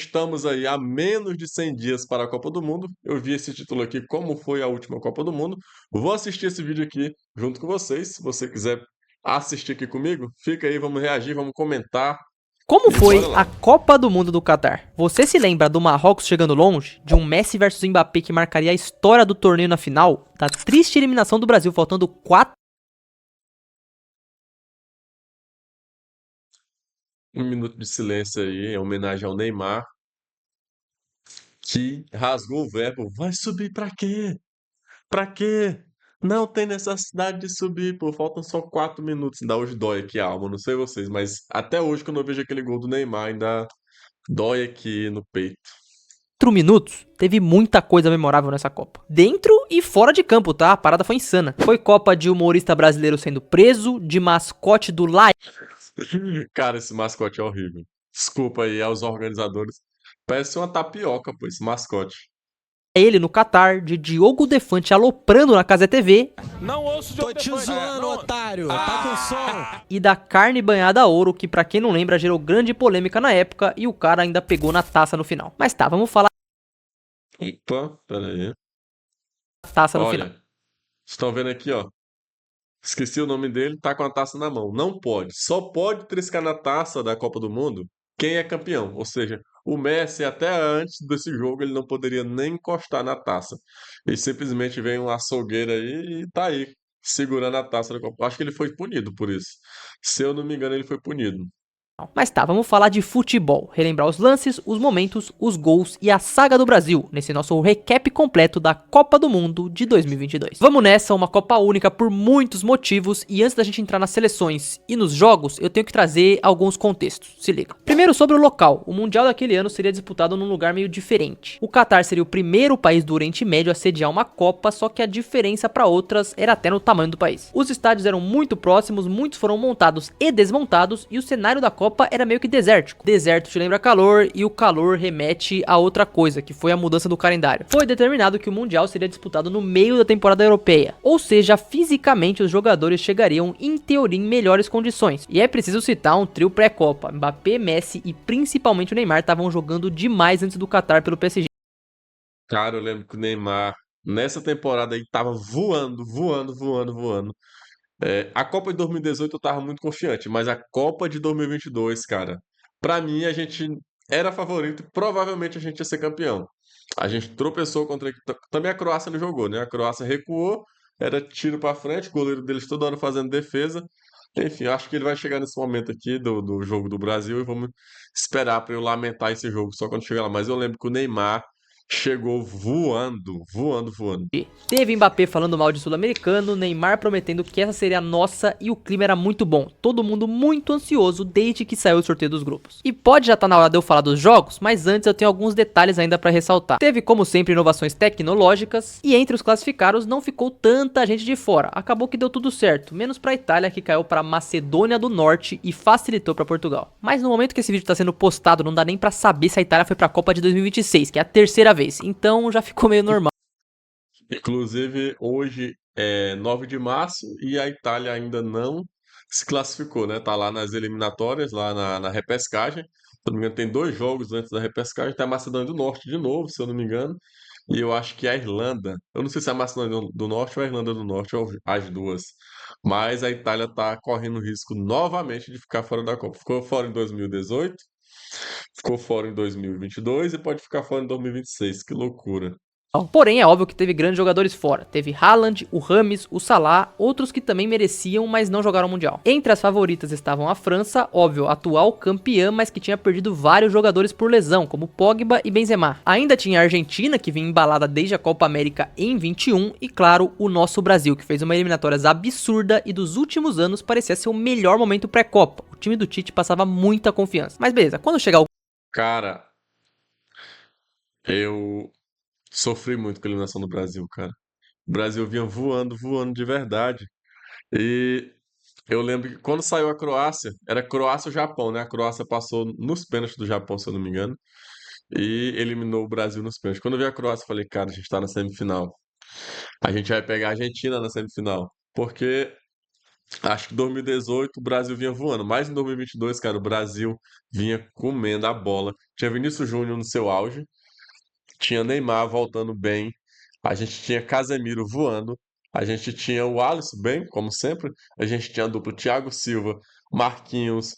Estamos aí a menos de 100 dias para a Copa do Mundo. Eu vi esse título aqui, como foi a última Copa do Mundo. Vou assistir esse vídeo aqui junto com vocês. Se você quiser assistir aqui comigo, fica aí, vamos reagir, vamos comentar Como e bora foi a lá. Copa do Mundo do Catar? Você se lembra do Marrocos chegando longe? De um Messi versus Mbappé que marcaria a história do torneio na final? Da triste eliminação do Brasil faltando 4 Um minuto de silêncio aí, em homenagem ao Neymar, que rasgou o verbo. Vai subir pra quê? Pra quê? Não tem necessidade de subir, pô. Faltam só 4 minutos. Ainda hoje dói aqui a alma, não sei vocês, mas até hoje, quando eu vejo aquele gol do Neymar, ainda dói aqui no peito. minutos? Teve muita coisa memorável nessa Copa. Dentro e fora de campo, tá? A parada foi insana. Foi Copa de humorista brasileiro sendo preso, de mascote do Lion Cara, esse mascote é horrível. Desculpa aí aos organizadores. Parece uma tapioca, pô, esse mascote. ele no Catar, de Diogo Defante aloprando na Cazé TV Não ouço de Tô te zoando, otário. Tá com sono. e da carne banhada a ouro, que pra quem não lembra gerou grande polêmica na época e o cara ainda pegou na taça no final. Mas tá, vamos falar Opa, pera aí. da taça no final. Olha, estão vendo aqui, ó. Esqueci o nome dele, tá com a taça na mão. Não pode. Só pode triscar na taça da Copa do Mundo quem é campeão. Ou seja, o Messi, até antes desse jogo, ele não poderia nem encostar na taça. E simplesmente vem um açougueiro aí e tá aí, segurando a taça da Copa. Acho que ele foi punido por isso. Se eu não me engano, ele foi punido. Mas tá, vamos falar de futebol, relembrar os lances, os momentos, os gols e a saga do Brasil, nesse nosso recap completo da Copa do Mundo de 2022. Vamos nessa, uma Copa única por muitos motivos, e antes da gente entrar nas seleções e nos jogos, eu tenho que trazer alguns contextos, se liga. Primeiro sobre o local, o Mundial daquele ano seria disputado num lugar meio diferente. O Catar seria o primeiro país do Oriente Médio a sediar uma Copa, só que a diferença para outras era até no tamanho do país. Os estádios eram muito próximos, muitos foram montados e desmontados, e o cenário da Copa era meio que desértico. Deserto te lembra calor e o calor remete a outra coisa, que foi a mudança do calendário. Foi determinado que o Mundial seria disputado no meio da temporada europeia, ou seja, fisicamente os jogadores chegariam em teoria em melhores condições. E é preciso citar um trio pré-Copa. Mbappé, Messi e principalmente o Neymar estavam jogando demais antes do Qatar pelo PSG. Cara, eu lembro que o Neymar, nessa temporada aí, tava voando, voando, voando, voando. A Copa de 2018 eu tava muito confiante, mas a Copa de 2022, cara, pra mim a gente era favorito e provavelmente a gente ia ser campeão. A gente tropeçou contra. Também a Croácia não jogou, né? A Croácia recuou, era tiro pra frente, o goleiro deles todo ano fazendo defesa. Enfim, eu acho que ele vai chegar nesse momento aqui do jogo do Brasil e vamos esperar pra eu lamentar esse jogo só quando chegar lá. Mas eu lembro que o Neymar chegou voando, voando, voando. Teve Mbappé falando mal de sul-americano, Neymar prometendo que essa seria a nossa e o clima era muito bom. Todo mundo muito ansioso desde que saiu o sorteio dos grupos. E pode já estar na hora de eu falar dos jogos, mas antes eu tenho alguns detalhes ainda para ressaltar. Teve como sempre inovações tecnológicas e entre os classificados não ficou tanta gente de fora. Acabou que deu tudo certo, menos para a Itália que caiu para Macedônia do Norte e facilitou para Portugal. Mas no momento que esse vídeo está sendo postado não dá nem para saber se a Itália foi para a Copa de 2026, que é a terceira vez. Então já ficou meio normal. Inclusive, hoje é 9 de março e a Itália ainda não se classificou, né? Tá lá nas eliminatórias, lá na repescagem. Se eu não me engano, tem 2 jogos antes da repescagem. Tá a Macedônia do Norte de novo, se eu não me engano. E eu acho que a Irlanda. Eu não sei se é a Macedônia do Norte ou a Irlanda do Norte, ou as duas. Mas a Itália tá correndo risco novamente de ficar fora da Copa. Ficou fora em 2018, ficou fora em 2022 e pode ficar fora em 2026. Que loucura. Porém, é óbvio que teve grandes jogadores fora. Teve Haaland, o Rames, o Salah, outros que também mereciam, mas não jogaram o Mundial. Entre as favoritas estavam a França, óbvio, atual campeã, mas que tinha perdido vários jogadores por lesão, como Pogba e Benzema. Ainda tinha a Argentina, que vinha embalada desde a Copa América em 21, e claro, o nosso Brasil, que fez uma eliminatórias absurda e dos últimos anos parecia ser o melhor momento pré-Copa. O time do Tite passava muita confiança. Mas beleza, quando chegar o Cara, eu sofri muito com a eliminação do Brasil, cara. O Brasil vinha voando, voando de verdade. E eu lembro que quando saiu a Croácia, era Croácia ou Japão, né? A Croácia passou nos pênaltis do Japão, se eu não me engano, e eliminou o Brasil nos pênaltis. Quando eu vi a Croácia, eu falei, cara, a gente tá na semifinal. A gente vai pegar a Argentina na semifinal. Porque Acho que em 2018 o Brasil vinha voando, mas em 2022, cara, o Brasil vinha comendo a bola. Tinha Vinícius Júnior no seu auge, tinha Neymar voltando bem, a gente tinha Casemiro voando, a gente tinha o Alisson bem, como sempre, a gente tinha a dupla Thiago Silva, Marquinhos,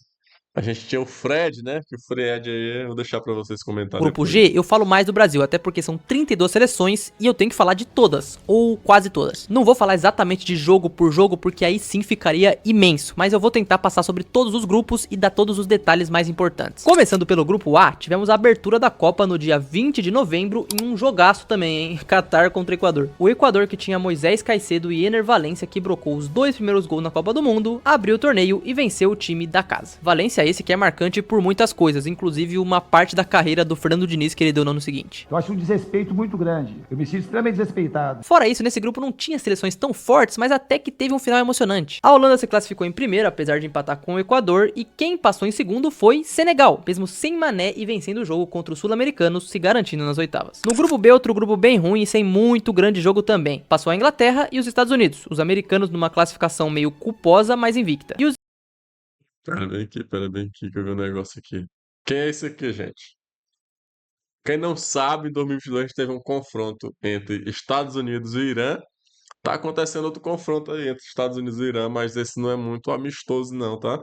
a gente tinha o Fred, né? Que o Fred aí eu vou deixar pra vocês comentar Grupo depois. G, eu falo mais do Brasil, até porque são 32 seleções e eu tenho que falar de todas, ou quase todas. Não vou falar exatamente de jogo por jogo, porque aí sim ficaria imenso, mas eu vou tentar passar sobre todos os grupos e dar todos os detalhes mais importantes. Começando pelo grupo A, tivemos a abertura da Copa no dia 20 de novembro em um jogaço também, hein? Catar contra o Equador. O Equador, que tinha Moisés Caicedo e Ener Valencia, que brocou os 2 primeiros gols na Copa do Mundo, abriu o torneio e venceu o time da casa. Valencia esse que é marcante por muitas coisas, inclusive uma parte da carreira do Fernando Diniz que ele deu no ano seguinte. Eu acho um desrespeito muito grande. Eu me sinto extremamente desrespeitado. Fora isso, nesse grupo não tinha seleções tão fortes, mas até que teve um final emocionante. A Holanda se classificou em primeiro, apesar de empatar com o Equador, e quem passou em segundo foi Senegal, mesmo sem Mané e vencendo o jogo contra os sul-americanos, se garantindo nas oitavas. No grupo B, outro grupo bem ruim e sem muito grande jogo também. Passou a Inglaterra e os Estados Unidos, os americanos numa classificação meio culposa, mas invicta. E os Pera bem aqui, que eu vi um negócio aqui. Quem é esse aqui, gente? Quem não sabe, em 2022 teve um confronto entre Estados Unidos e Irã. Tá acontecendo outro confronto aí entre Estados Unidos e Irã, mas esse não é muito amistoso não, tá?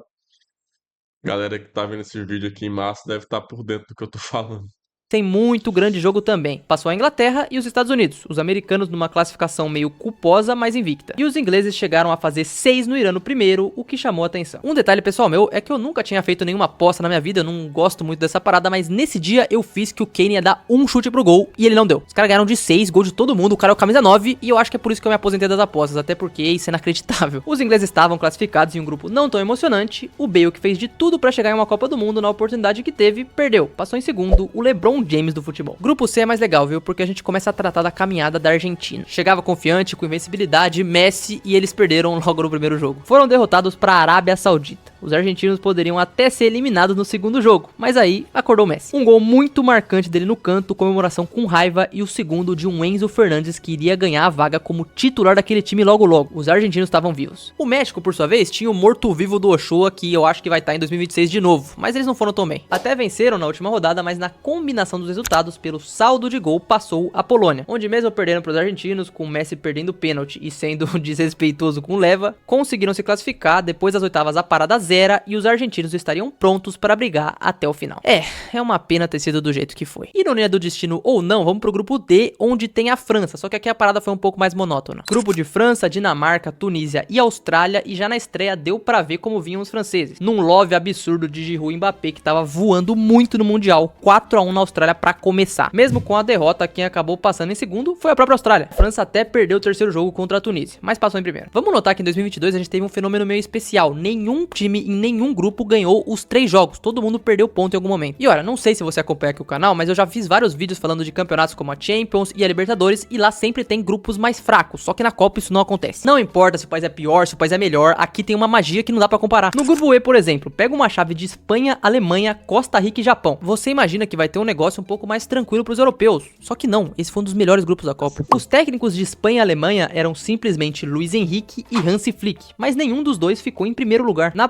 Galera que tá vendo esse vídeo aqui em março deve estar por dentro do que eu tô falando. tem muito grande jogo também. Passou a Inglaterra e os Estados Unidos, os americanos numa classificação meio culposa, mas invicta. E os ingleses chegaram a fazer 6 no Irã no primeiro, o que chamou a atenção. Um detalhe pessoal meu é que eu nunca tinha feito nenhuma aposta na minha vida, eu não gosto muito dessa parada, mas nesse dia eu fiz que o Kane ia dar um chute pro gol e ele não deu. Os caras ganharam de 6, gol de todo mundo, o cara é o camisa 9 e eu acho que é por isso que eu me aposentei das apostas, até porque isso é inacreditável. Os ingleses estavam classificados em um grupo não tão emocionante, o Bale, que fez de tudo pra chegar em uma Copa do Mundo na oportunidade que teve, perdeu. Passou em segundo o LeBron James do futebol. Grupo C é mais legal, viu? Porque a gente começa a tratar da caminhada da Argentina. Chegava confiante, com invencibilidade, Messi, e eles perderam logo no primeiro jogo. Foram derrotados para a Arábia Saudita. Os argentinos poderiam até ser eliminados no segundo jogo, mas aí acordou Messi. Um gol muito marcante dele no canto, comemoração com raiva, e o segundo de um Enzo Fernandes que iria ganhar a vaga como titular daquele time logo logo. Os argentinos estavam vivos. O México, por sua vez, tinha o morto-vivo do Ochoa, que eu acho que vai estar em 2026 de novo, mas eles não foram tão bem. Até venceram na última rodada, mas na combinação dos resultados, pelo saldo de gol, passou a Polônia, onde mesmo perdendo para os argentinos, com o Messi perdendo pênalti e sendo desrespeitoso com o Leva, conseguiram se classificar. Depois das oitavas a parada zera e os argentinos estariam prontos para brigar até o final. É uma pena ter sido do jeito que foi. Ironia do destino ou não, vamos pro grupo D, onde tem a França, só que aqui a parada foi um pouco mais monótona. Grupo de França, Dinamarca, Tunísia e Austrália, e já na estreia deu pra ver como vinham os franceses. Num love absurdo de Giroud e Mbappé, que tava voando muito no Mundial, 4-1 na Austrália pra começar. Mesmo com a derrota, quem acabou passando em segundo foi a própria Austrália. A França até perdeu o terceiro jogo contra a Tunísia, mas passou em primeiro. Vamos notar que em 2022 a gente teve um fenômeno meio especial. Nenhum time em nenhum grupo ganhou os 3 jogos. Todo mundo perdeu ponto em algum momento. E olha, não sei se você acompanha aqui o canal, mas eu já fiz vários vídeos falando de campeonatos como a Champions e a Libertadores, e lá sempre tem grupos mais fracos. Só que na Copa isso não acontece. Não importa se o país é pior, se o país é melhor, aqui tem uma magia que não dá pra comparar. No grupo E, por exemplo, pega uma chave de Espanha, Alemanha, Costa Rica e Japão. Você imagina que vai ter um negócio um pouco mais tranquilo pros europeus. Só que não, esse foi um dos melhores grupos da Copa. Os técnicos de Espanha e Alemanha eram simplesmente Luiz Henrique e Hansi Flick, mas nenhum dos dois ficou em primeiro lugar. Na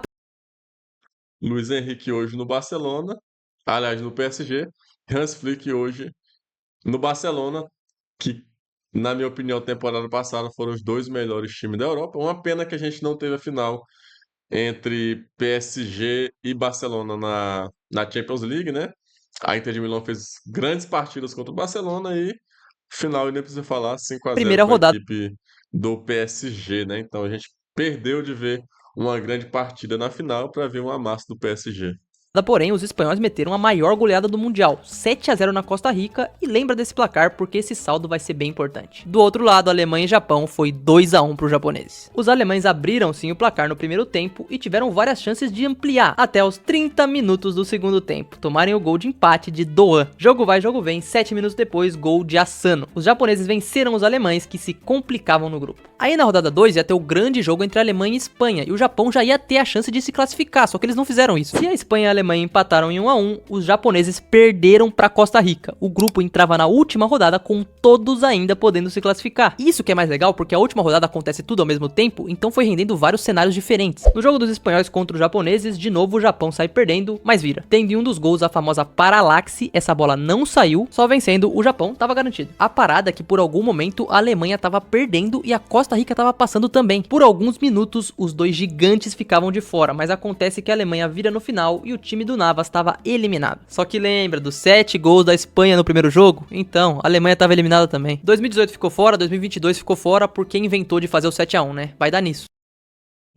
Luiz Henrique hoje no Barcelona, aliás, no PSG, Hans Flick hoje no Barcelona, que, na minha opinião, temporada passada foram os 2 melhores times da Europa. Uma pena que a gente não teve a final entre PSG e Barcelona na Champions League, né? A Inter de Milão fez grandes partidas contra o Barcelona e final, eu nem preciso falar, 5-0 primeira para a rodada. equipe do PSG, né? Então a gente perdeu de ver uma grande partida na final para ver uma massa do PSG. Porém, os espanhóis meteram a maior goleada do Mundial, 7-0 na Costa Rica, e lembra desse placar porque esse saldo vai ser bem importante. Do outro lado, Alemanha e Japão foi 2-1 para os japoneses. Os alemães abriram sim o placar no primeiro tempo e tiveram várias chances de ampliar até os 30 minutos do segundo tempo, tomarem o gol de empate de Doan. Jogo vai, jogo vem, 7 minutos depois, gol de Asano. Os japoneses venceram os alemães, que se complicavam no grupo. Aí na rodada 2 ia ter o grande jogo entre a Alemanha e Espanha, e o Japão já ia ter a chance de se classificar, só que eles não fizeram isso. E a Espanha e a Alemanha empataram em 1 a 1, os japoneses perderam para Costa Rica. O grupo entrava na última rodada com todos ainda podendo se classificar. Isso que é mais legal, porque a última rodada acontece tudo ao mesmo tempo, então foi rendendo vários cenários diferentes. No jogo dos espanhóis contra os japoneses, de novo o Japão sai perdendo, mas vira. Tendo em um dos gols a famosa paralaxe, essa bola não saiu, só vencendo o Japão tava garantido. A parada é que por algum momento a Alemanha tava perdendo e a Costa Rica tava passando também. Por alguns minutos os dois gigantes ficavam de fora, mas acontece que a Alemanha vira no final e o time do Navas estava eliminado. Só que lembra dos 7 gols da Espanha no primeiro jogo? Então, a Alemanha estava eliminada também. 2018 ficou fora, 2022 ficou fora porque inventou de fazer o 7 a 1, né? Vai dar nisso.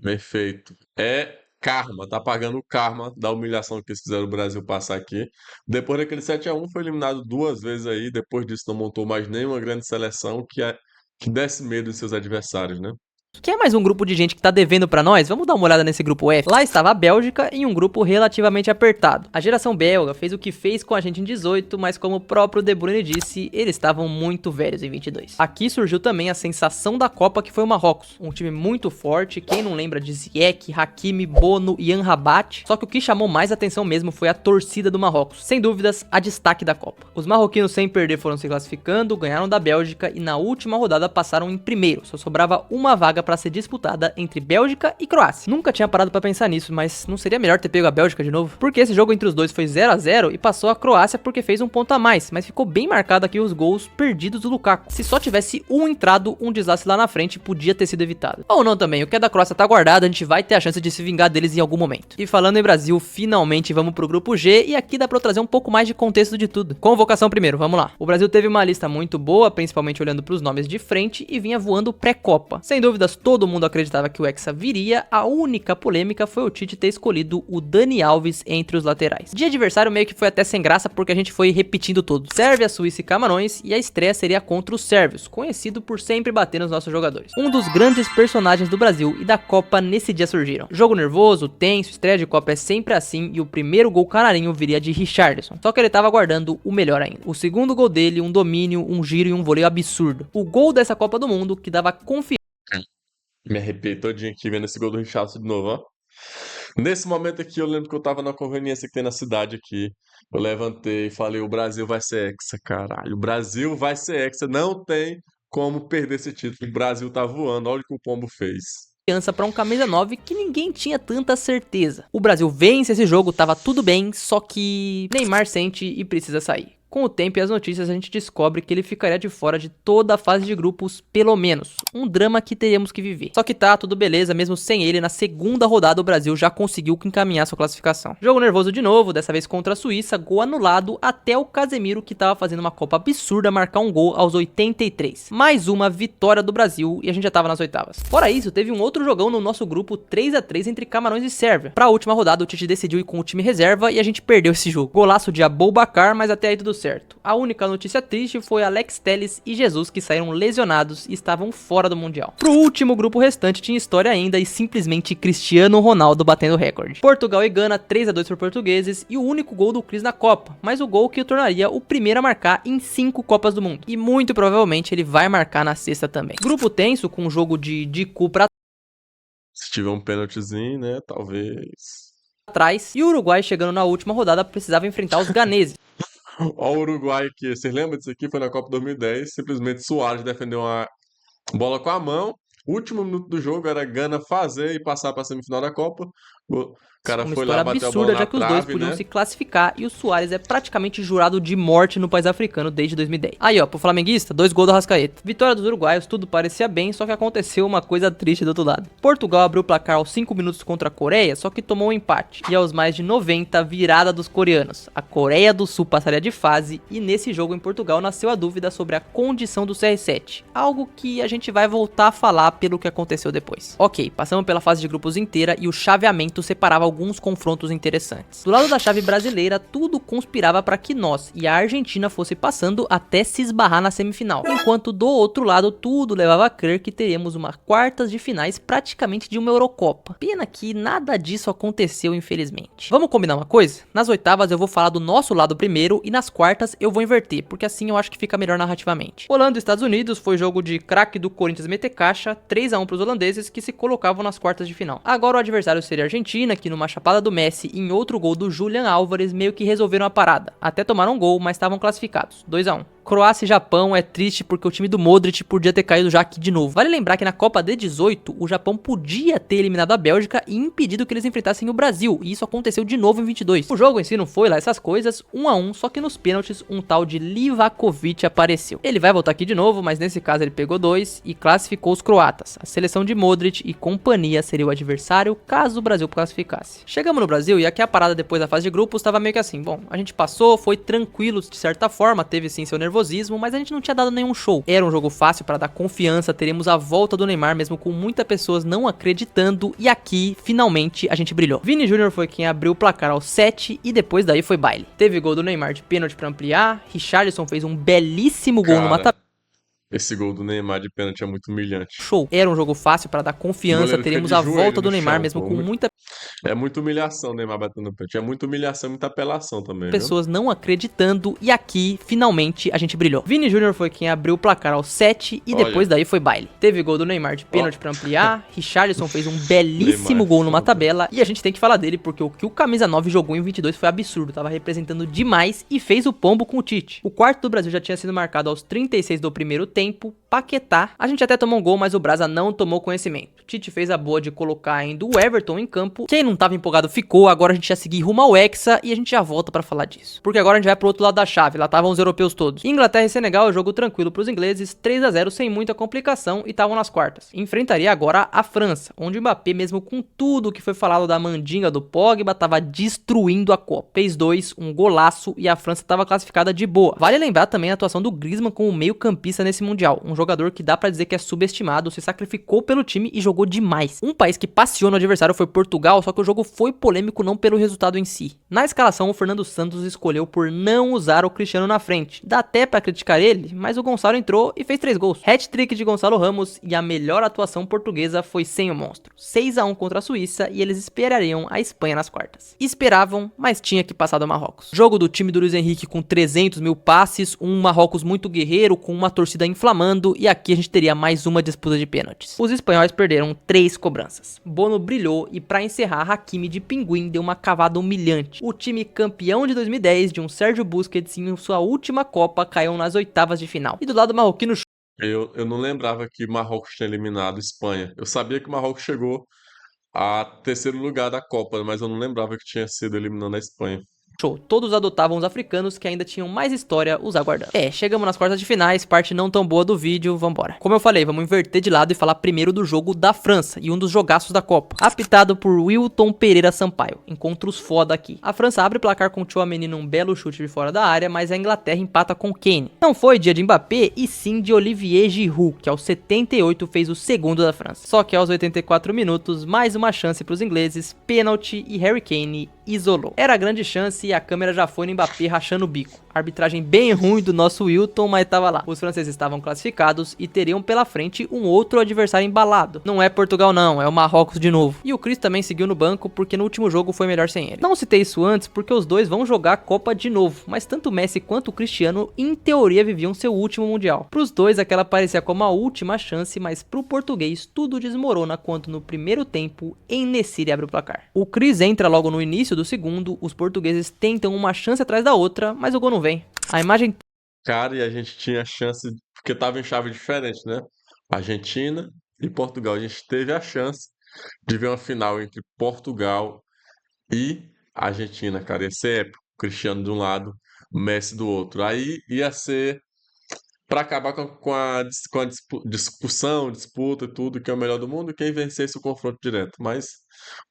Perfeito. É karma, tá pagando o karma da humilhação que eles fizeram o Brasil passar aqui. Depois daquele 7 a 1 foi eliminado 2 vezes aí, depois disso não montou mais nenhuma grande seleção que desse medo de seus adversários, né? Quer mais um grupo de gente que tá devendo pra nós? Vamos dar uma olhada nesse grupo F. Lá estava a Bélgica em um grupo relativamente apertado. A geração belga fez o que fez com a gente em 18, mas como o próprio De Bruyne disse, eles estavam muito velhos em 22. Aqui surgiu também a sensação da Copa, que foi o Marrocos. Um time muito forte, quem não lembra de Ziyech, Hakimi, Bono e Amrabat. Só que o que chamou mais atenção mesmo foi a torcida do Marrocos. Sem dúvidas, a destaque da Copa. Os marroquinos sem perder foram se classificando, ganharam da Bélgica e na última rodada passaram em primeiro. Só sobrava uma vaga para ser disputada entre Bélgica e Croácia. Nunca tinha parado para pensar nisso, mas não seria melhor ter pego a Bélgica de novo? Porque esse jogo entre os dois foi 0 a 0 e passou a Croácia porque fez um ponto a mais, mas ficou bem marcado aqui os gols perdidos do Lukaku. Se só tivesse um entrado, um desastre lá na frente podia ter sido evitado. Ou não também, o que é da Croácia tá guardado, a gente vai ter a chance de se vingar deles em algum momento. E falando em Brasil, finalmente vamos pro grupo G e aqui dá pra eu trazer um pouco mais de contexto de tudo. Convocação primeiro, vamos lá. O Brasil teve uma lista muito boa, principalmente olhando pros nomes de frente e vinha voando pré-copa. Sem dúvidas, todo mundo acreditava que o Hexa viria, a única polêmica foi o Tite ter escolhido o Dani Alves entre os laterais. De adversário meio que foi até sem graça porque a gente foi repetindo todos. Sérvia, Suíça e Camarões e a estreia seria contra os sérvios, conhecido por sempre bater nos nossos jogadores. Um dos grandes personagens do Brasil e da Copa nesse dia surgiram. Jogo nervoso, tenso, estreia de Copa é sempre assim e o primeiro gol canarinho viria de Richarlison. Só que ele tava aguardando o melhor ainda. O segundo gol dele, um domínio, um giro e um voleio absurdo. O gol dessa Copa do Mundo que dava confiança. Me arrepiei todinho aqui vendo esse gol do Richarlison de novo, ó. Nesse momento aqui, eu lembro que eu tava na conveniência que tem na cidade aqui. Eu levantei e falei, o Brasil vai ser hexa, caralho. O Brasil vai ser hexa. Não tem como perder esse título. O Brasil tá voando. Olha o que o Pombo fez. Para um camisa 9 que ninguém tinha tanta certeza. O Brasil vence esse jogo, tava tudo bem, só que Neymar sente e precisa sair. Com o tempo e as notícias a gente descobre que ele ficaria de fora de toda a fase de grupos, pelo menos. Um drama que teríamos que viver. Só que tá, tudo beleza, mesmo sem ele, na segunda rodada o Brasil já conseguiu encaminhar sua classificação. Jogo nervoso de novo, dessa vez contra a Suíça, gol anulado até o Casemiro, que tava fazendo uma Copa absurda, marcar um gol aos 83. Mais uma vitória do Brasil e a gente já tava nas oitavas. Fora isso, teve um outro jogão no nosso grupo 3 a 3 entre Camarões e Sérvia. Pra última rodada o Tite decidiu ir com o time reserva e a gente perdeu esse jogo. Golaço de Aboubakar, mas até aí tudo certo. A única notícia triste foi Alex Telles e Jesus, que saíram lesionados e estavam fora do Mundial. Pro último grupo restante tinha história ainda e simplesmente Cristiano Ronaldo batendo recorde. Portugal e Gana 3 a 2 por portugueses e o único gol do Cris na Copa, mas o gol que o tornaria o primeiro a marcar em 5 Copas do Mundo. E muito provavelmente ele vai marcar na sexta também. Grupo tenso com um jogo de cu pra Se tiver um pênaltizinho, né, talvez. trás e o Uruguai chegando na última rodada precisava enfrentar os ganeses. Ó o Uruguai aqui, vocês lembram disso aqui? Foi na Copa 2010, simplesmente Suárez defendeu uma bola com a mão, último minuto do jogo era Gana fazer e passar para a semifinal da Copa, o cara Uma foi história lá, bateu a absurda, bola na já que os dois trave, podiam né? se classificar e o Suárez é praticamente jurado de morte no país africano desde 2010. Aí ó, pro flamenguista, 2 gols do Arrascaeta. Vitória dos uruguaios, tudo parecia bem, só que aconteceu uma coisa triste do outro lado. Portugal abriu o placar aos 5 minutos contra a Coreia, só que tomou um empate. E aos mais de 90, virada dos coreanos. A Coreia do Sul passaria de fase e nesse jogo em Portugal nasceu a dúvida sobre a condição do CR7. Algo que a gente vai voltar a falar pelo que aconteceu depois. Ok, passamos pela fase de grupos inteira e o chaveamento separava alguns confrontos interessantes. Do lado da chave brasileira, tudo conspirava para que nós e a Argentina fosse passando até se esbarrar na semifinal. Enquanto do outro lado, tudo levava a crer que teríamos uma quartas de finais praticamente de uma Eurocopa. Pena que nada disso aconteceu, infelizmente. Vamos combinar uma coisa? Nas oitavas eu vou falar do nosso lado primeiro e nas quartas eu vou inverter, porque assim eu acho que fica melhor narrativamente. Holanda e Estados Unidos foi jogo de craque do Corinthians meter caixa, 3 a 1 para os holandeses que se colocavam nas quartas de final. Agora o adversário seria a Argentina Argentina, que numa chapada do Messi e em outro gol do Julián Álvares meio que resolveram a parada. Até tomaram um gol, mas estavam classificados, 2-1. Croácia e Japão é triste porque o time do Modric podia ter caído já aqui de novo. Vale lembrar que na Copa de 18, o Japão podia ter eliminado a Bélgica e impedido que eles enfrentassem o Brasil, e isso aconteceu de novo em 22. O jogo em si não foi lá essas coisas, 1-1, só que nos pênaltis um tal de Livakovic apareceu. Ele vai voltar aqui de novo, mas nesse caso ele pegou 2 e classificou os croatas. A seleção de Modric e companhia seria o adversário caso o Brasil classificasse. Chegamos no Brasil e aqui a parada depois da fase de grupos estava meio que assim, bom, a gente passou, foi tranquilo de certa forma, teve sim seu nervosismo, mas a gente não tinha dado nenhum show. Era um jogo fácil para dar confiança, teremos a volta do Neymar mesmo com muitas pessoas não acreditando, e aqui finalmente a gente brilhou. Vini Júnior foi quem abriu o placar aos 7 e depois daí foi baile. Teve gol do Neymar de pênalti para ampliar, Richarlison fez um belíssimo gol no mata. Esse gol do Neymar de pênalti é muito humilhante. Show. Era um jogo fácil para dar confiança, teremos a volta do Neymar mesmo com muita É muita humilhação o Neymar batendo no pênalti. É muita humilhação e muita apelação também, pessoas não acreditando, e aqui finalmente a gente brilhou. Vini Júnior foi quem abriu o placar aos 7 e depois daí foi baile. Teve gol do Neymar de pênalti para ampliar, Richarlison fez um belíssimo gol numa tabela, e a gente tem que falar dele porque o que o camisa 9 jogou em 22 foi absurdo, tava representando demais e fez o pombo com o Tite. O quarto do Brasil já tinha sido marcado aos 36 do primeiro tempo, Paquetá. A gente até tomou um gol, mas o Brasa não tomou conhecimento. Tite fez a boa de colocar ainda o Everton em campo. Quem não tava empolgado ficou, agora a gente já seguir rumo ao Hexa e a gente já volta pra falar disso. Porque agora a gente vai pro outro lado da chave, lá estavam os europeus todos. Inglaterra e Senegal, jogo tranquilo pros ingleses, 3-0 sem muita complicação e estavam nas quartas. Enfrentaria agora a França, onde o Mbappé, mesmo com tudo que foi falado da mandinga do Pogba, tava destruindo a Copa. Fez 2, um golaço, e a França tava classificada de boa. Vale lembrar também a atuação do Griezmann como meio campista nesse Mundial, um jogador que dá pra dizer que é subestimado, se sacrificou pelo time e jogou demais. Um país que passeou no adversário foi Portugal, só que o jogo foi polêmico não pelo resultado em si. Na escalação, o Fernando Santos escolheu por não usar o Cristiano na frente. Dá até pra criticar ele, mas o Gonçalo entrou e fez 3 gols. Hat-trick de Gonçalo Ramos, e a melhor atuação portuguesa foi sem o monstro. 6-1 contra a Suíça, e eles esperariam a Espanha nas quartas. Esperavam, mas tinha que passar do Marrocos. Jogo do time do Luiz Henrique com 300 mil passes, um Marrocos muito guerreiro, com uma torcida inflamando, e aqui a gente teria mais uma disputa de pênaltis. Os espanhóis perderam 3 cobranças. Bono brilhou e pra encerrar, Hakimi de Pinguim deu uma cavada humilhante. O time campeão de 2010 de um Sérgio Busquets em sua última Copa caiu nas oitavas de final. E do lado marroquino, Eu não lembrava que Marrocos tinha eliminado Espanha. Eu sabia que Marrocos chegou a terceiro lugar da Copa, mas eu não lembrava que tinha sido eliminando a Espanha. show. Todos adotavam os africanos que ainda tinham mais história os aguardando. Chegamos nas quartas de finais, parte não tão boa do vídeo, vambora. Como eu falei, vamos inverter de lado e falar primeiro do jogo da França e um dos jogaços da Copa. Apitado por Wilton Pereira Sampaio. Encontros foda aqui. A França abre o placar com Tchouaméni num belo chute de fora da área, mas a Inglaterra empata com Kane. Não foi dia de Mbappé, e sim de Olivier Giroud, que aos 78 fez o segundo da França. Só que aos 84 minutos, mais uma chance para os ingleses, pênalti, e Harry Kane isolou. Era a grande chance e a câmera já foi no Mbappé rachando o bico. Arbitragem bem ruim do nosso Wilton, mas tava lá. Os franceses estavam classificados e teriam pela frente um outro adversário embalado. Não é Portugal não, é o Marrocos de novo. E o Chris também seguiu no banco porque no último jogo foi melhor sem ele. Não citei isso antes porque os dois vão jogar a Copa de novo, mas tanto o Messi quanto o Cristiano em teoria viviam seu último Mundial. Pros dois aquela parecia como a última chance, mas pro português tudo desmorona quando no primeiro tempo En-Nesyri abre o placar. O Chris entra logo no início do segundo, os portugueses tentam uma chance atrás da outra, mas o gol não vem. A imagem... Cara, e a gente tinha chance, porque tava em chave diferente, né? Argentina e Portugal. A gente teve a chance de ver uma final entre Portugal e Argentina, cara. Ia ser épico. Cristiano de um lado, Messi do outro. Aí ia ser para acabar com a discussão, disputa e tudo, que é o melhor do mundo, quem vencesse o confronto direto. Mas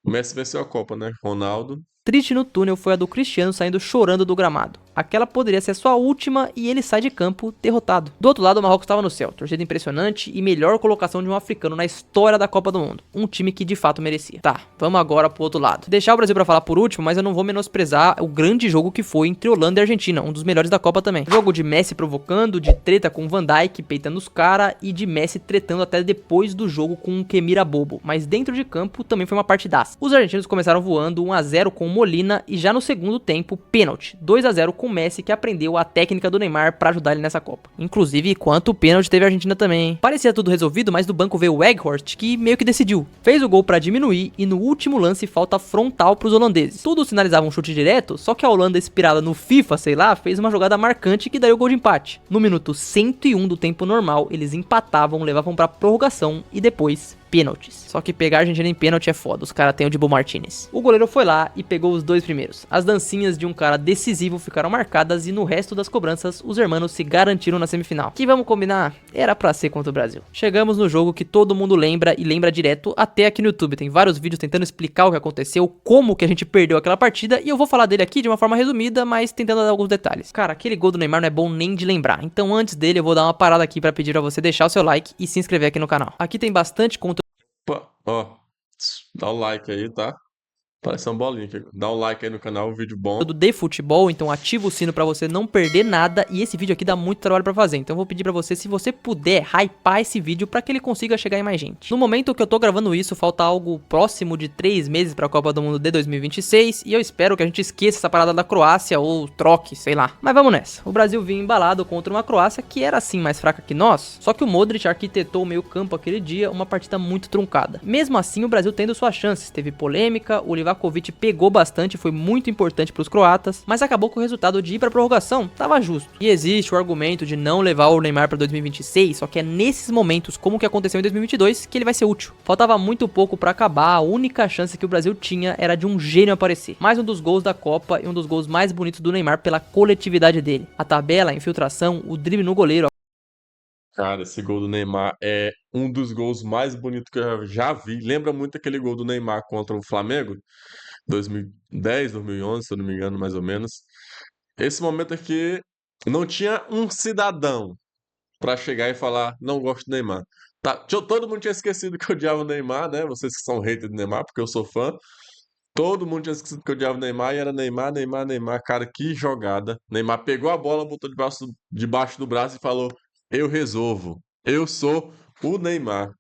o Messi venceu a Copa, né? Ronaldo. Triste no túnel foi a do Cristiano saindo chorando do gramado. Aquela poderia ser sua última e ele sai de campo derrotado. Do outro lado, o Marrocos estava no céu, torcida impressionante e melhor colocação de um africano na história da Copa do Mundo. Um time que de fato merecia. Tá, vamos agora pro outro lado. Deixar o Brasil pra falar por último, mas eu não vou menosprezar o grande jogo que foi entre Holanda e Argentina, um dos melhores da Copa também. Jogo de Messi provocando, de treta com Van Dijk peitando os caras e de Messi tretando até depois do jogo com um Kemira bobo. Mas dentro de campo também foi uma parte partidaça. Os argentinos começaram voando 1 a 0 com Molina e já no segundo tempo, pênalti, 2 a 0 com Messi, que aprendeu a técnica do Neymar pra ajudar ele nessa Copa. Inclusive, quanto pênalti teve a Argentina também, hein? Parecia tudo resolvido, mas do banco veio o Weghorst, que meio que decidiu. Fez o gol pra diminuir e no último lance falta frontal pros holandeses. Tudo sinalizava um chute direto, só que a Holanda, inspirada no FIFA, sei lá, fez uma jogada marcante que daria o gol de empate. No minuto 101 do tempo normal, eles empatavam, levavam pra prorrogação e depois pênaltis. Só que pegar a Argentina em pênalti é foda, os caras têm o Dibu Martinez. O goleiro foi lá e pegou os 2 primeiros. As dancinhas de um cara decisivo ficaram marcadas e no resto das cobranças, os hermanos se garantiram na semifinal. Que vamos combinar, era pra ser contra o Brasil. Chegamos no jogo que todo mundo lembra e lembra direto, até aqui no YouTube. Tem vários vídeos tentando explicar o que aconteceu, como que a gente perdeu aquela partida, e eu vou falar dele aqui de uma forma resumida, mas tentando dar alguns detalhes. Cara, aquele gol do Neymar não é bom nem de lembrar. Então antes dele, eu vou dar uma parada aqui pra pedir pra você deixar o seu like e se inscrever aqui no canal. Aqui tem bastante conteúdo. Opa, ó, dá o like aí, tá? Parece uma bolinha aqui. Dá um like aí no canal, um vídeo bom. De futebol, então ativa o sino pra você não perder nada, e esse vídeo aqui dá muito trabalho pra fazer, então eu vou pedir pra você, se você puder, hypar esse vídeo pra que ele consiga chegar em mais gente. No momento que eu tô gravando isso, falta algo próximo de 3 meses pra Copa do Mundo de 2026, e eu espero que a gente esqueça essa parada da Croácia, ou troque, sei lá. Mas vamos nessa. O Brasil vinha embalado contra uma Croácia que era assim mais fraca que nós, só que o Modric arquitetou o meio campo aquele dia, uma partida muito truncada. Mesmo assim, o Brasil tendo suas chances, teve polêmica, o Livakovic pegou bastante, foi muito importante para os croatas, mas acabou que o resultado de ir para prorrogação tava justo. E existe o argumento de não levar o Neymar para 2026, só que é nesses momentos, como o que aconteceu em 2022, que ele vai ser útil. Faltava muito pouco para acabar, a única chance que o Brasil tinha era de um gênio aparecer. Mais um dos gols da Copa e um dos gols mais bonitos do Neymar pela coletividade dele. A tabela, a infiltração, o drible no goleiro. Cara, esse gol do Neymar é um dos gols mais bonitos que eu já vi. Lembra muito aquele gol do Neymar contra o Flamengo, 2010, 2011, se eu não me engano, mais ou menos. Esse momento aqui não tinha um cidadão pra chegar e falar, não gosto do Neymar. Tá, todo mundo tinha esquecido que eu odiava o Neymar, né? Vocês que são haters do Neymar, porque eu sou fã. Todo mundo tinha esquecido que eu odiava o Neymar e era Neymar, Neymar, Neymar. Cara, que jogada. Neymar pegou a bola, botou debaixo do braço e falou: eu resolvo. Eu sou o Neymar.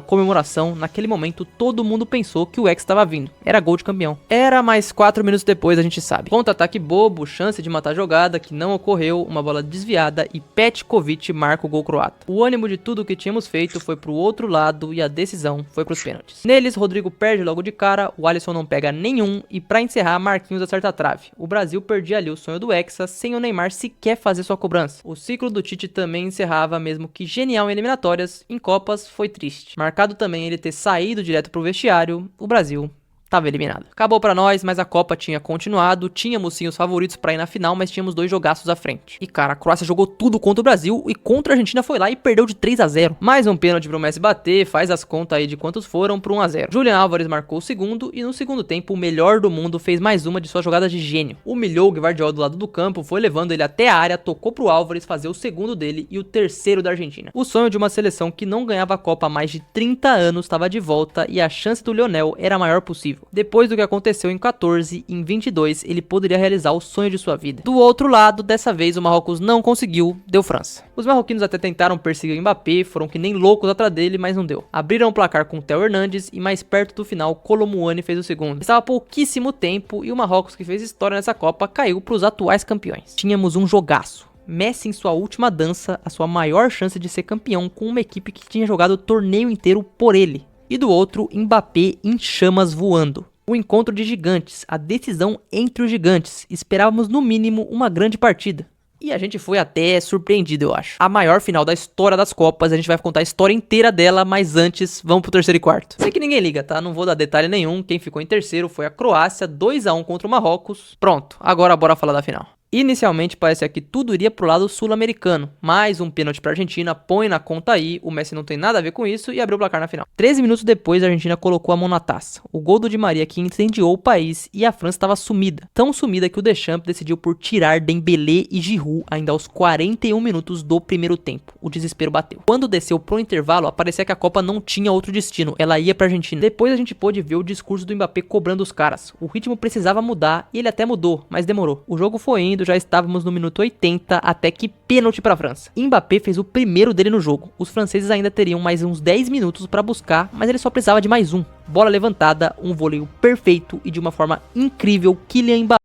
Comemoração, naquele momento todo mundo pensou que o Hexa estava vindo, era gol de campeão. Era, mais 4 minutos depois a gente sabe. Contra-ataque bobo, chance de matar a jogada que não ocorreu, uma bola desviada e Petkovic marca o gol croata. O ânimo de tudo que tínhamos feito foi pro outro lado e a decisão foi pros pênaltis. Neles, Rodrigo perde logo de cara, o Alisson não pega nenhum e pra encerrar, Marquinhos acerta a trave. O Brasil perdia ali o sonho do Hexa sem o Neymar sequer fazer sua cobrança. O ciclo do Tite também encerrava, mesmo que genial em eliminatórias, em Copas foi triste. Marcado também ele ter saído direto pro vestiário, o Brasil tava eliminado. Acabou pra nós, mas a Copa tinha continuado, tínhamos sim os favoritos pra ir na final, mas tínhamos 2 jogaços à frente. E cara, a Croácia jogou tudo contra o Brasil e contra a Argentina foi lá e perdeu de 3 a 0. Mais um pênalti pro Messi bater, faz as contas aí de quantos foram pro 1 a 0. Julian Álvares marcou o segundo e no segundo tempo o melhor do mundo fez mais uma de suas jogadas de gênio. Humilhou o Gvardiol do lado do campo, foi levando ele até a área, tocou pro Álvares fazer o segundo dele e o terceiro da Argentina. O sonho de uma seleção que não ganhava a Copa há mais de 30 anos estava de volta e a chance do Lionel era a maior possível. Depois do que aconteceu em 14, em 22 ele poderia realizar o sonho de sua vida. Do outro lado, dessa vez o Marrocos não conseguiu, deu França. Os marroquinos até tentaram perseguir o Mbappé, foram que nem loucos atrás dele, mas não deu. Abriram o placar com o Theo Hernandes e mais perto do final, Colomouani fez o segundo. Estava pouquíssimo tempo e o Marrocos, que fez história nessa Copa, caiu para os atuais campeões. Tínhamos um jogaço. Messi em sua última dança, a sua maior chance de ser campeão com uma equipe que tinha jogado o torneio inteiro por ele. E do outro, Mbappé em chamas voando. O encontro de gigantes, a decisão entre os gigantes. Esperávamos no mínimo uma grande partida. E a gente foi até surpreendido, eu acho. A maior final da história das Copas, a gente vai contar a história inteira dela, mas antes, vamos pro terceiro e quarto. Sei que ninguém liga, tá? Não vou dar detalhe nenhum, quem ficou em terceiro foi a Croácia, 2 a 1 contra o Marrocos. Pronto, agora bora falar da final. Inicialmente parecia que tudo iria pro lado sul-americano, mais um pênalti pra Argentina, põe na conta aí, o Messi não tem nada a ver com isso e abriu o placar na final. 13 minutos depois a Argentina colocou a mão na taça, o gol do Di Maria que incendiou o país e a França estava sumida, tão sumida que o Deschamps decidiu por tirar Dembélé e Giroud ainda aos 41 minutos do primeiro tempo, o desespero bateu. Quando desceu pro intervalo, parecia que a Copa não tinha outro destino, ela ia pra Argentina. Depois a gente pôde ver o discurso do Mbappé cobrando os caras, o ritmo precisava mudar e ele até mudou, mas demorou. O jogo foi indo, já estávamos no minuto 80 até que pênalti para a França. Mbappé fez o primeiro dele no jogo. Os franceses ainda teriam mais uns 10 minutos para buscar, mas ele só precisava de mais um. Bola levantada, um voleio perfeito e de uma forma incrível, Kylian Mbappé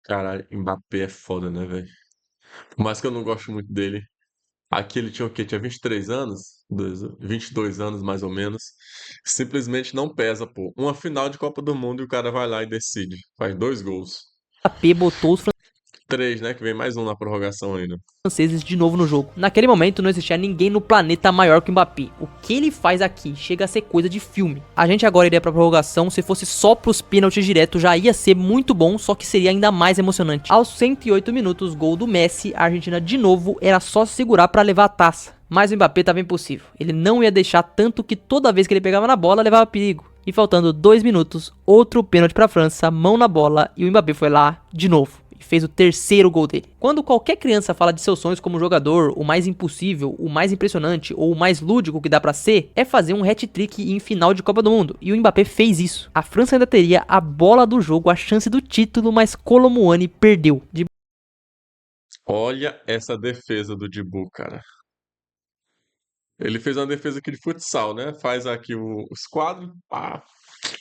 Caralho, Mbappé é foda, né, velho? Por mais que eu não goste muito dele. Aqui ele tinha o quê? Tinha 23 anos? 22 anos, mais ou menos. Simplesmente não pesa, pô. Uma final de Copa do Mundo e o cara vai lá e decide. Faz 2 gols. botou os 3, né? Que vem mais um na prorrogação ainda. franceses de novo no jogo. Naquele momento não existia ninguém no planeta maior que o Mbappé. O que ele faz aqui chega a ser coisa de filme. A gente agora iria pra prorrogação, se fosse só pros pênaltis direto já ia ser muito bom, só que seria ainda mais emocionante. Aos 108 minutos, gol do Messi, a Argentina de novo era só se segurar pra levar a taça. Mas o Mbappé tava impossível. Ele não ia deixar, tanto que toda vez que ele pegava na bola levava perigo. E faltando 2 minutos, outro pênalti pra França, mão na bola e o Mbappé foi lá de novo. E fez o terceiro gol dele. Quando qualquer criança fala de seus sonhos como jogador, o mais impossível, o mais impressionante ou o mais lúdico que dá pra ser é fazer um hat-trick em final de Copa do Mundo. E o Mbappé fez isso. A França ainda teria a bola do jogo, a chance do título, mas Kolo Muani perdeu. Olha essa defesa do Dibu, cara. Ele fez uma defesa aqui de futsal, né? Faz aqui os quadros. Ah,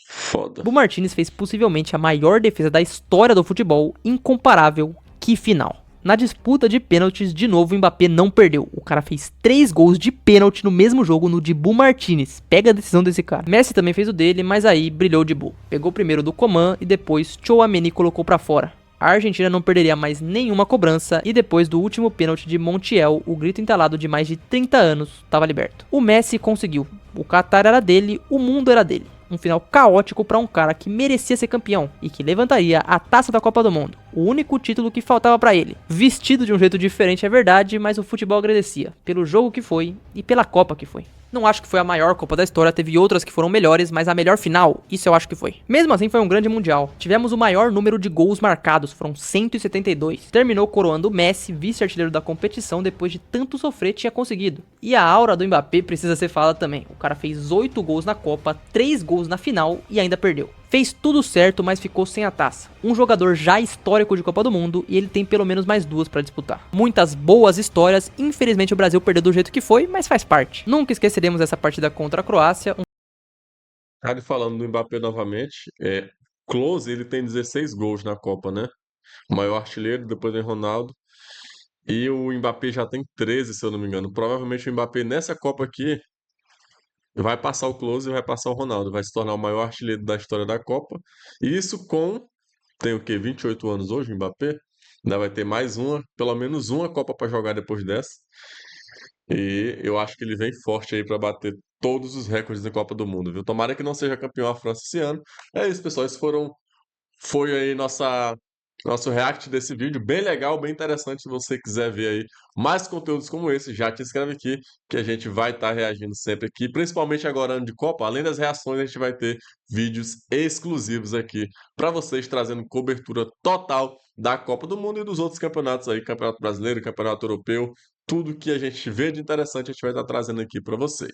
foda. Dibu Martínez fez possivelmente a maior defesa da história do futebol, incomparável, que final. Na disputa de pênaltis, de novo o Mbappé não perdeu. O cara fez 3 gols de pênalti no mesmo jogo no Dibu Martínez. Pega a decisão desse cara. Messi também fez o dele, mas aí brilhou o Dibu. Pegou primeiro do Coman e depois Tchouaméni colocou pra fora. A Argentina não perderia mais nenhuma cobrança e depois do último pênalti de Montiel, o grito entalado de mais de 30 anos estava liberto. O Messi conseguiu. O Qatar era dele, o mundo era dele. Um final caótico para um cara que merecia ser campeão e que levantaria a taça da Copa do Mundo, o único título que faltava para ele. Vestido de um jeito diferente é verdade, mas o futebol agradecia pelo jogo que foi e pela Copa que foi. Não acho que foi a maior Copa da história, teve outras que foram melhores, mas a melhor final, isso eu acho que foi. Mesmo assim, foi um grande mundial. Tivemos o maior número de gols marcados, foram 172. Terminou coroando o Messi, vice-artilheiro da competição, depois de tanto sofrer tinha conseguido. E a aura do Mbappé precisa ser falada também. O cara fez 8 gols na Copa, 3 gols na final e ainda perdeu. Fez tudo certo, mas ficou sem a taça. Um jogador já histórico de Copa do Mundo e ele tem pelo menos mais 2 para disputar. Muitas boas histórias, infelizmente o Brasil perdeu do jeito que foi, mas faz parte. Nunca esqueceremos essa partida contra a Croácia. Cara, e falando do Mbappé novamente, Klose, ele tem 16 gols na Copa, né? O maior artilheiro, depois vem Ronaldo. E o Mbappé já tem 13, se eu não me engano. Provavelmente o Mbappé nessa Copa aqui vai passar o Klose e vai passar o Ronaldo. Vai se tornar o maior artilheiro da história da Copa. E isso com, tem o quê? 28 anos hoje, o Mbappé? Ainda vai ter mais uma, pelo menos uma Copa para jogar depois dessa. E eu acho que ele vem forte aí para bater todos os recordes da Copa do Mundo, viu? Tomara que não seja campeão a França esse ano. É isso, pessoal. Foi aí nosso react desse vídeo. Bem legal, bem interessante. Se você quiser ver aí mais conteúdos como esse, já te inscreve aqui, que a gente vai estar reagindo sempre aqui. Principalmente agora, ano de Copa. Além das reações, a gente vai ter vídeos exclusivos aqui para vocês, trazendo cobertura total da Copa do Mundo e dos outros campeonatos aí, Campeonato Brasileiro, Campeonato Europeu. Tudo que a gente vê de interessante, a gente vai estar trazendo aqui para vocês.